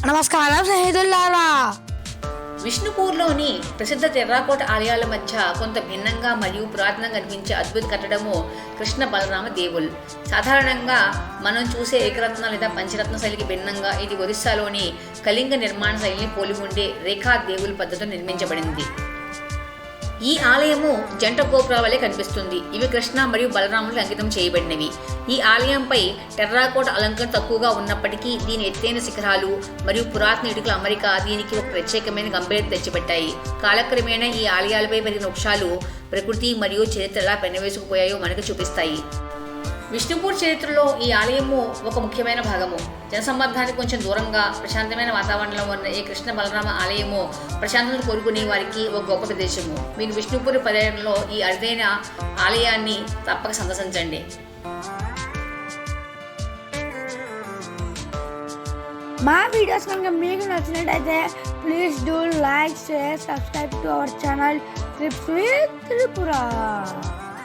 నమస్కారం స్నేహితులారా. విష్ణుపూర్లోని ప్రసిద్ధ టెర్రాకోట ఆలయాల మధ్య కొంత భిన్నంగా మరియు పురాతనంగా కనిపించే అద్భుత కట్టడము కృష్ణ-బలరామ దేవుల్. సాధారణంగా మనం చూసే ఏకరత్న లేదా పంచరత్న శైలికి భిన్నంగా ఇది ఒరిస్సాలోని కళింగ నిర్మాణ శైలిని పోలి ఉండే రేఖా దేవుల్ పద్ధతిలో నిర్మించబడింది. ఈ ఆలయము జంట గోపురాల వలె కనిపిస్తుంది. ఇవి కృష్ణ మరియు బలరాములకు అంకితం చేయబడినవి. ఈ ఆలయంపై టెర్రాకోట అలంకరణ తక్కువగా ఉన్నప్పటికీ దీని ఎత్తైన శిఖరాలు మరియు పురాతన ఇటుకల అమరిక దీనికి ఒక ప్రత్యేకమైన గంభీరత తెచ్చిపెట్టాయి. కాలక్రమేణా ఈ ఆలయాలపై పెరిగిన వృక్షాలు ప్రకృతి మరియు చరిత్ర ఎలా పెనవేసుకుపోయాయో మనకు చూపిస్తాయి. విష్ణుపూర్ చరిత్రలో ఈ ఆలయము ఒక ముఖ్యమైన భాగము. జనసంబంధానికి కొంచెం దూరంగా ప్రశాంతమైన వాతావరణంలో ఉన్న ఈ కృష్ణ బలరామ ఆలయము ప్రశాంతతను కోరుకునే వారికి ఒక గొప్ప ప్రదేశము. మీకు విష్ణుపూర్ పర్యటనలో ఈ అరుదైన ఆలయాన్ని తప్పక సందర్శించండి. మా వీడియోస్ కనుక మీకు నచ్చినట్టయితే please do like, share, subscribe to our channel trips with Tripura.